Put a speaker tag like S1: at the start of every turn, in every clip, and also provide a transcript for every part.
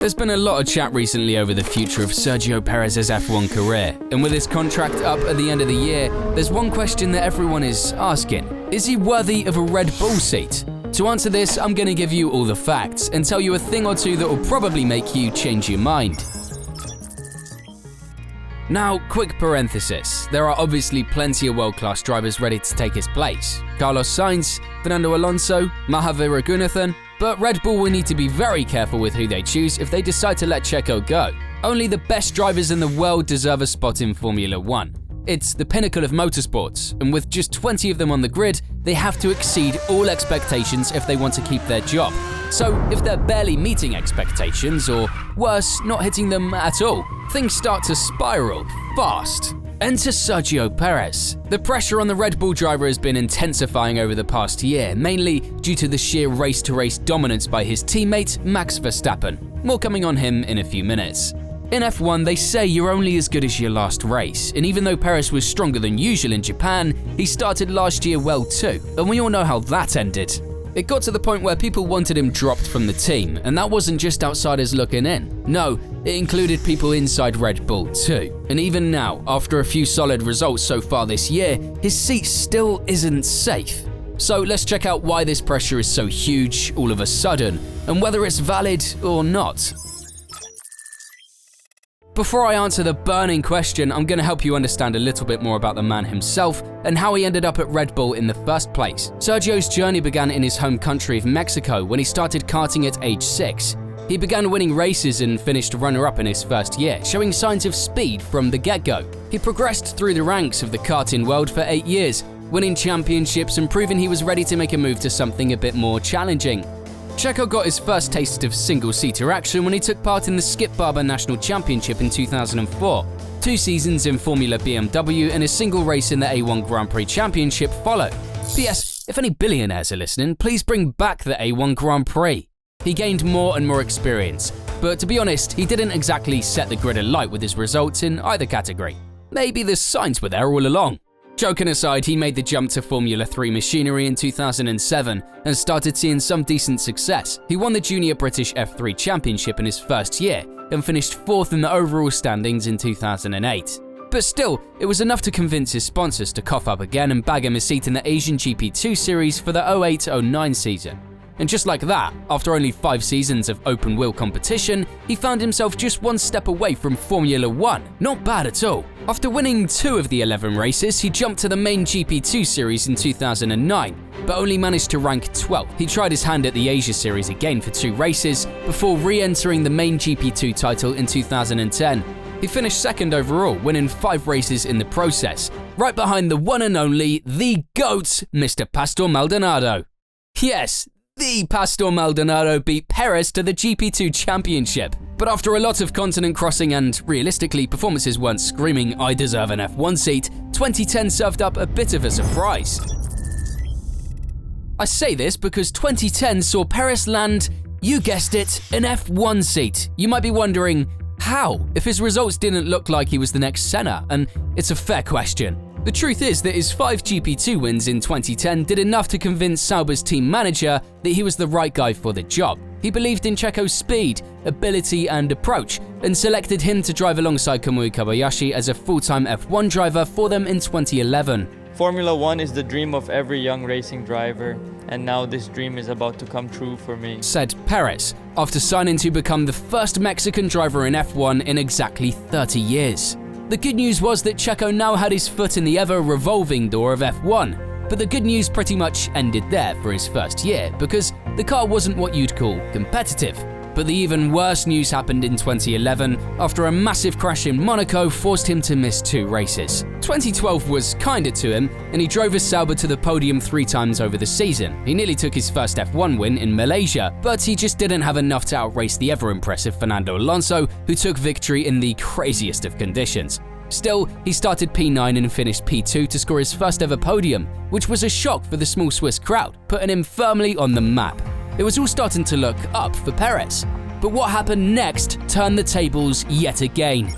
S1: There's been a lot of chat recently over the future of Sergio Perez's F1 career, and with his contract up at the end of the year, there's one question that everyone is asking. Is he worthy of a Red Bull seat? To answer this, I'm going to give you all the facts and tell you a thing or two that will probably make you change your mind. Now, quick parenthesis, there are obviously plenty of world-class drivers ready to take his place. Carlos Sainz, Fernando Alonso, Mahavir Raghunathan, but Red Bull will need to be very careful with who they choose if they decide to let Checo go. Only the best drivers in the world deserve a spot in Formula 1. It's the pinnacle of motorsports, and with just 20 of them on the grid, they have to exceed all expectations if they want to keep their job. So if they're barely meeting expectations, or worse, not hitting them at all, things start to spiral fast. Enter Sergio Perez. The pressure on the Red Bull driver has been intensifying over the past year, mainly due to the sheer race-to-race dominance by his teammate Max Verstappen. More coming on him in a few minutes. In F1, they say you're only as good as your last race, and even though Perez was stronger than usual in Japan, he started last year well too, and we all know how that ended. It got to the point where people wanted him dropped from the team, and that wasn't just outsiders looking in. No, it included people inside Red Bull too. And even now, after a few solid results so far this year, his seat still isn't safe. So let's check out why this pressure is so huge all of a sudden, and whether it's valid or not. Before I answer the burning question, I'm going to help you understand a little bit more about the man himself and how he ended up at Red Bull in the first place. Sergio's journey began in his home country of Mexico when he started karting at age 6. He began winning races and finished runner-up in his first year, showing signs of speed from the get-go. He progressed through the ranks of the karting world for 8 years, winning championships and proving he was ready to make a move to something a bit more challenging. Checo got his first taste of single-seater action when he took part in the Skip Barber National Championship in 2004. 2 seasons in Formula BMW and a single race in the A1 Grand Prix Championship followed. P.S. If any billionaires are listening, please bring back the A1 Grand Prix. He gained more and more experience, but to be honest, he didn't exactly set the grid alight with his results in either category. Maybe the signs were there all along. Joking aside, he made the jump to Formula 3 machinery in 2007 and started seeing some decent success. He won the Junior British F3 Championship in his first year and finished 4th in the overall standings in 2008. But still, it was enough to convince his sponsors to cough up again and bag him a seat in the Asian GP2 series for the 08-09 season. And just like that, after only 5 seasons of open-wheel competition, he found himself just 1 step away from Formula 1. Not bad at all. After winning 2 of the 11 races, he jumped to the main GP2 series in 2009, but only managed to rank 12th. He tried his hand at the Asia series again for 2 races, before re-entering the main GP2 title in 2010. He finished 2nd overall, winning 5 races in the process, right behind the one and only, the GOAT, Mr. Pastor Maldonado. Yes, the Pastor Maldonado beat Pérez to the GP2 championship. But after a lot of continent crossing and, realistically, performances weren't screaming I deserve an F1 seat, 2010 served up a bit of a surprise. I say this because 2010 saw Pérez land, you guessed it, an F1 seat. You might be wondering, how, if his results didn't look like he was the next Senna? And it's a fair question. The truth is that his 5 GP2 wins in 2010 did enough to convince Sauber's team manager that he was the right guy for the job. He believed in Checo's speed, ability and approach, and selected him to drive alongside Kamui Kobayashi as a full-time F1 driver for them in 2011.
S2: Formula 1 is the dream of every young racing driver, and now this dream is about to come true for me,
S1: said Pérez, after signing to become the first Mexican driver in F1 in exactly 30 years. The good news was that Checo now had his foot in the ever-revolving door of F1, but the good news pretty much ended there for his first year, because the car wasn't what you'd call competitive. But the even worse news happened in 2011 after a massive crash in Monaco forced him to miss 2 races. 2012 was kinder to him, and he drove his Sauber to the podium 3 times over the season. He nearly took his first F1 win in Malaysia, but he just didn't have enough to outrace the ever-impressive Fernando Alonso, who took victory in the craziest of conditions. Still, he started P9 and finished P2 to score his first ever podium, which was a shock for the small Swiss crowd, putting him firmly on the map. It was all starting to look up for Pérez, but what happened next turned the tables yet again.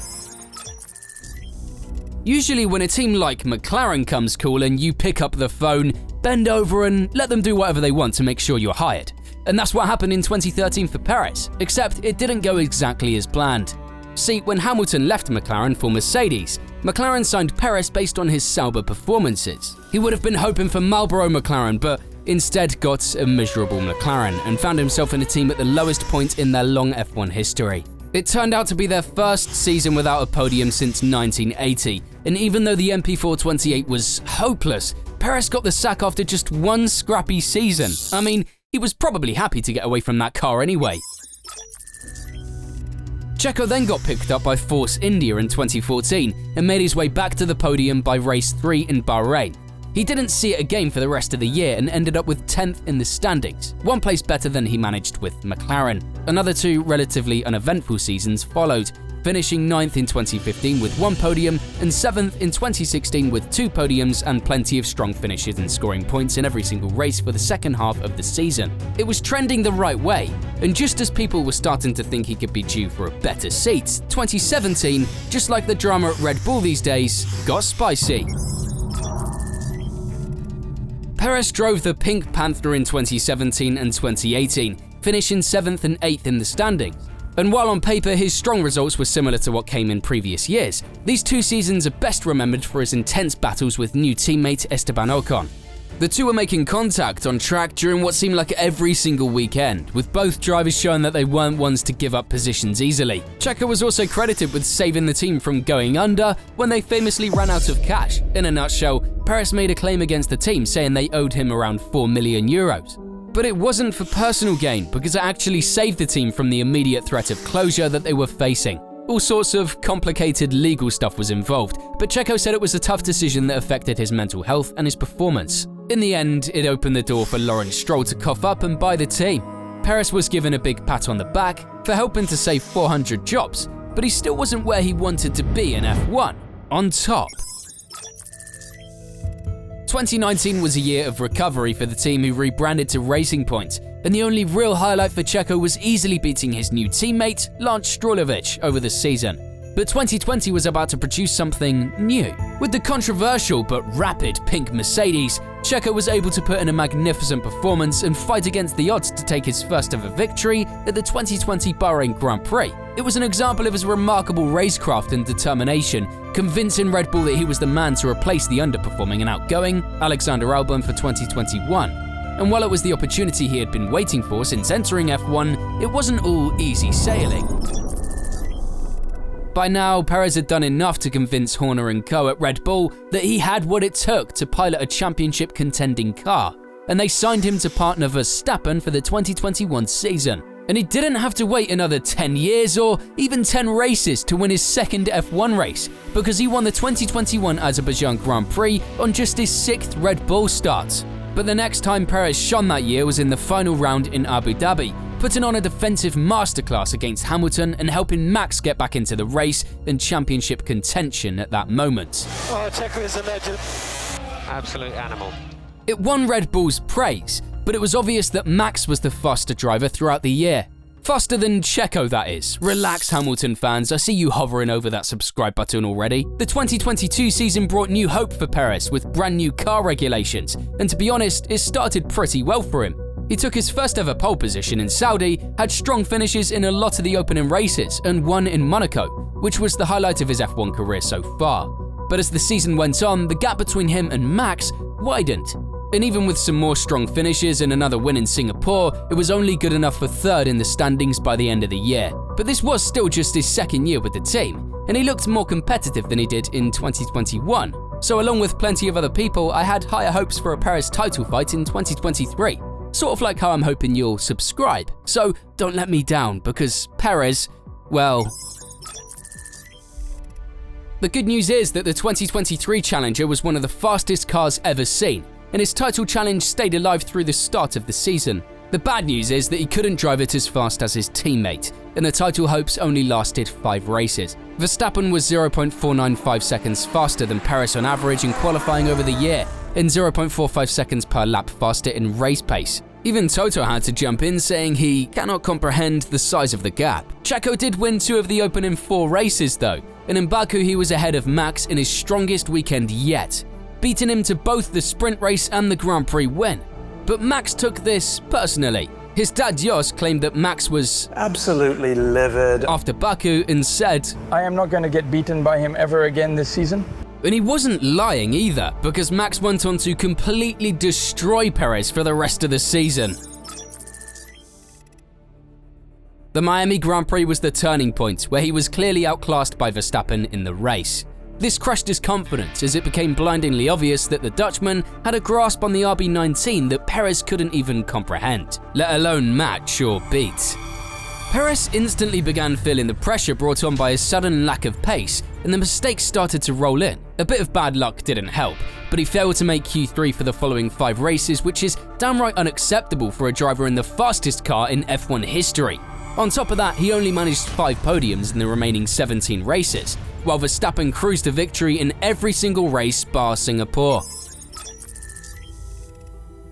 S1: Usually when a team like McLaren comes calling, you pick up the phone, bend over and let them do whatever they want to make sure you're hired. And that's what happened in 2013 for Perez, except it didn't go exactly as planned. See, when Hamilton left McLaren for Mercedes, McLaren signed Perez based on his Sauber performances. He would have been hoping for Marlboro McLaren, but instead got a miserable McLaren and found himself in a team at the lowest point in their long F1 history. It turned out to be their first season without a podium since 1980, and even though the MP428 was hopeless, Perez got the sack after just one scrappy season. I mean, he was probably happy to get away from that car anyway. Checo then got picked up by Force India in 2014 and made his way back to the podium by race 3 in Bahrain. He didn't see it again for the rest of the year and ended up with 10th in the standings, one place better than he managed with McLaren. Another 2 relatively uneventful seasons followed, finishing 9th in 2015 with 1 podium and 7th in 2016 with 2 podiums and plenty of strong finishes and scoring points in every single race for the second half of the season. It was trending the right way, and just as people were starting to think he could be due for a better seat, 2017, just like the drama at Red Bull these days, got spicy. Perez drove the Pink Panther in 2017 and 2018, finishing 7th and 8th in the standings. And while on paper his strong results were similar to what came in previous years, these 2 seasons are best remembered for his intense battles with new teammate Esteban Ocon. The two were making contact on track during what seemed like every single weekend, with both drivers showing that they weren't ones to give up positions easily. Checo was also credited with saving the team from going under when they famously ran out of cash. In a nutshell, Perez made a claim against the team saying they owed him around €4 million. But it wasn't for personal gain, because it actually saved the team from the immediate threat of closure that they were facing. All sorts of complicated legal stuff was involved, but Checo said it was a tough decision that affected his mental health and his performance. In the end, it opened the door for Lawrence Stroll to cough up and buy the team. Perez was given a big pat on the back for helping to save 400 jobs, but he still wasn't where he wanted to be in F1, on top. 2019 was a year of recovery for the team, who rebranded to Racing Point, and the only real highlight for Checo was easily beating his new teammate, Lance Strolovich, over the season. But 2020 was about to produce something new. With the controversial but rapid pink Mercedes, Checo was able to put in a magnificent performance and fight against the odds to take his first ever victory at the 2020 Bahrain Grand Prix. It was an example of his remarkable racecraft and determination, convincing Red Bull that he was the man to replace the underperforming and outgoing Alexander Albon for 2021. And while it was the opportunity he had been waiting for since entering F1, it wasn't all easy sailing. By now, Perez had done enough to convince Horner and co at Red Bull that he had what it took to pilot a championship contending car, and they signed him to partner Verstappen for the 2021 season. And he didn't have to wait another 10 years or even 10 races to win his second F1 race, because he won the 2021 Azerbaijan Grand Prix on just his 6th Red Bull start. But the next time Perez shone that year was in the final round in Abu Dhabi, putting on a defensive masterclass against Hamilton and helping Max get back into the race and championship contention at that moment.
S3: Oh, Checo is a legend. Absolute animal.
S1: It won Red Bull's praise, but it was obvious that Max was the faster driver throughout the year. Faster than Checo, that is. Relax, Hamilton fans, I see you hovering over that subscribe button already. The 2022 season brought new hope for Perez with brand new car regulations, and to be honest, it started pretty well for him. He took his first ever pole position in Saudi, had strong finishes in a lot of the opening races, and won in Monaco, which was the highlight of his F1 career so far. But as the season went on, the gap between him and Max widened. And even with some more strong finishes and another win in Singapore, it was only good enough for 3rd in the standings by the end of the year. But this was still just his 2nd year with the team, and he looked more competitive than he did in 2021. So along with plenty of other people, I had higher hopes for a Perez title fight in 2023. Sort of like how I'm hoping you'll subscribe. So don't let me down, because Perez, well... The good news is that the 2023 Challenger was one of the fastest cars ever seen, and his title challenge stayed alive through the start of the season. The bad news is that he couldn't drive it as fast as his teammate, and the title hopes only lasted 5 races. Verstappen was 0.495 seconds faster than Perez on average in qualifying over the year, and 0.45 seconds per lap faster in race pace. Even Toto had to jump in, saying he cannot comprehend the size of the gap. Checo did win 2 of the opening 4 races though, and in Baku he was ahead of Max in his strongest weekend yet, beating him to both the sprint race and the Grand Prix win. But Max took this personally. His dad Jos claimed that Max was
S4: absolutely livid
S1: after Baku and said,
S5: "I am not going to get beaten by him ever again this season."
S1: And he wasn't lying either, because Max went on to completely destroy Perez for the rest of the season. The Miami Grand Prix was the turning point, where he was clearly outclassed by Verstappen in the race. This crushed his confidence as it became blindingly obvious that the Dutchman had a grasp on the RB19 that Perez couldn't even comprehend, let alone match or beat. Perez instantly began feeling the pressure brought on by his sudden lack of pace, and the mistakes started to roll in. A bit of bad luck didn't help, but he failed to make Q3 for the following 5 races, which is downright unacceptable for a driver in the fastest car in F1 history. On top of that, he only managed 5 podiums in the remaining 17 races, while Verstappen cruised to victory in every single race bar Singapore.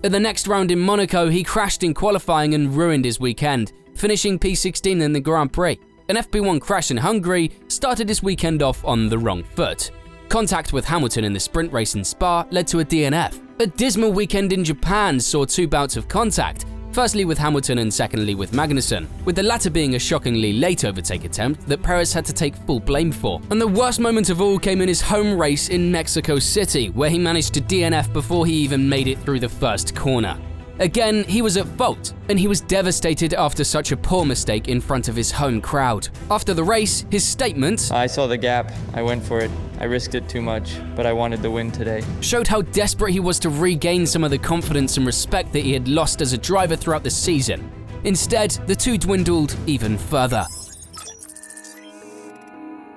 S1: At the next round in Monaco, he crashed in qualifying and ruined his weekend, finishing P16 in the Grand Prix. An FP1 crash in Hungary started his weekend off on the wrong foot. Contact with Hamilton in the sprint race in Spa led to a DNF. A dismal weekend in Japan saw 2 bouts of contact, firstly with Hamilton and secondly with Magnussen, with the latter being a shockingly late overtake attempt that Perez had to take full blame for. And the worst moment of all came in his home race in Mexico City, where he managed to DNF before he even made it through the first corner. Again, he was at fault, and he was devastated after such a poor mistake in front of his home crowd. After the race, his statement,
S2: I saw the gap, I went for it. I risked it too much, but I wanted the win today.
S1: Showed how desperate he was to regain some of the confidence and respect that he had lost as a driver throughout the season. Instead, the two dwindled even further.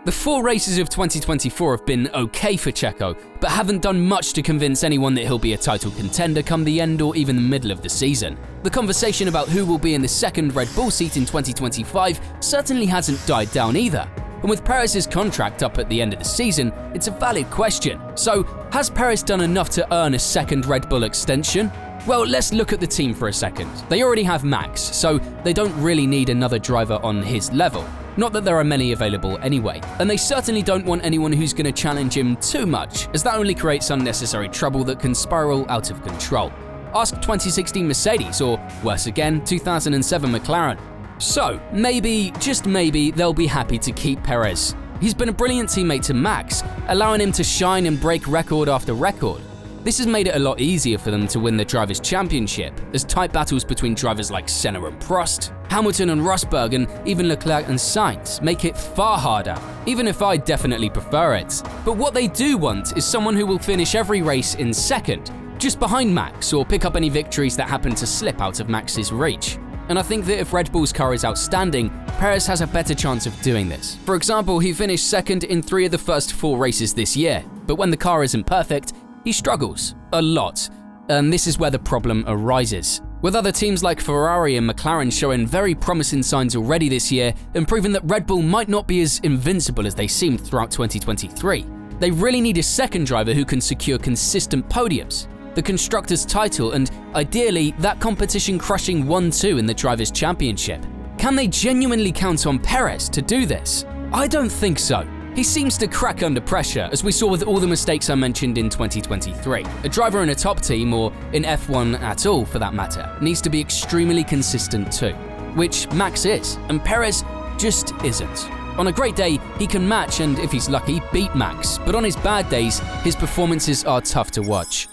S1: The 4 races of 2024 have been okay for Checo, but haven't done much to convince anyone that he'll be a title contender come the end or even the middle of the season. The conversation about who will be in the second Red Bull seat in 2025 certainly hasn't died down either. And with Perez's contract up at the end of the season, it's a valid question. So, has Perez done enough to earn a second Red Bull extension? Well, let's look at the team for a second. They already have Max, so they don't really need another driver on his level. Not that there are many available anyway, and they certainly don't want anyone who's going to challenge him too much, as that only creates unnecessary trouble that can spiral out of control. Ask 2016 Mercedes, or worse again, 2007 McLaren. So, maybe, just maybe, they'll be happy to keep Perez. He's been a brilliant teammate to Max, allowing him to shine and break record after record. This has made it a lot easier for them to win the Drivers' Championship, as tight battles between drivers like Senna and Prost, Hamilton and Rosberg, and even Leclerc and Sainz make it far harder, even if I definitely prefer it. But what they do want is someone who will finish every race in second, just behind Max, or pick up any victories that happen to slip out of Max's reach. And I think that if Red Bull's car is outstanding, Perez has a better chance of doing this. For example, he finished second in 3 of the first 4 races this year, but when the car isn't perfect, he struggles a lot, and this is where the problem arises. With other teams like Ferrari and McLaren showing very promising signs already this year and proving that Red Bull might not be as invincible as they seemed throughout 2023, they really need a second driver who can secure consistent podiums, the Constructors' title, and ideally that competition-crushing 1-2 in the Drivers' Championship. Can they genuinely count on Perez to do this? I don't think so. He seems to crack under pressure, as we saw with all the mistakes I mentioned in 2023. A driver in a top team, or in F1 at all for that matter, needs to be extremely consistent too, which Max is, and Perez just isn't. On a great day, he can match and, if he's lucky, beat Max, but on his bad days, his performances are tough to watch.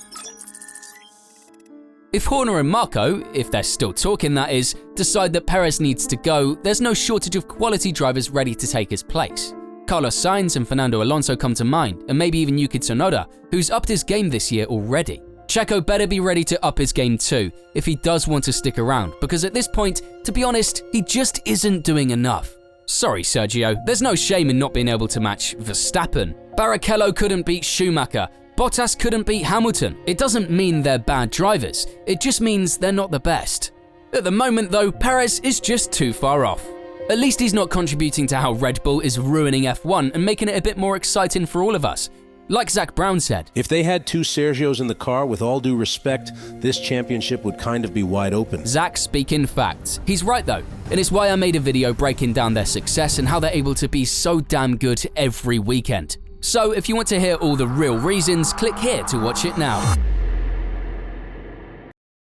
S1: If Horner and Marco, if they're still talking that is, decide that Perez needs to go, there's no shortage of quality drivers ready to take his place. Carlos Sainz and Fernando Alonso come to mind, and maybe even Yuki Tsunoda, who's upped his game this year already. Checo better be ready to up his game too, if he does want to stick around, because at this point, to be honest, he just isn't doing enough. Sorry Sergio, there's no shame in not being able to match Verstappen. Barrichello couldn't beat Schumacher, Bottas couldn't beat Hamilton. It doesn't mean they're bad drivers, it just means they're not the best. At the moment though, Perez is just too far off. At least he's not contributing to how Red Bull is ruining F1 and making it a bit more exciting for all of us. Like Zach Brown said,
S6: if they had 2 Sergios in the car, with all due respect, this championship would kind of be wide open.
S1: Zach speaking facts. He's right though, and it's why I made a video breaking down their success and how they're able to be so damn good every weekend. So if you want to hear all the real reasons, click here to watch it now.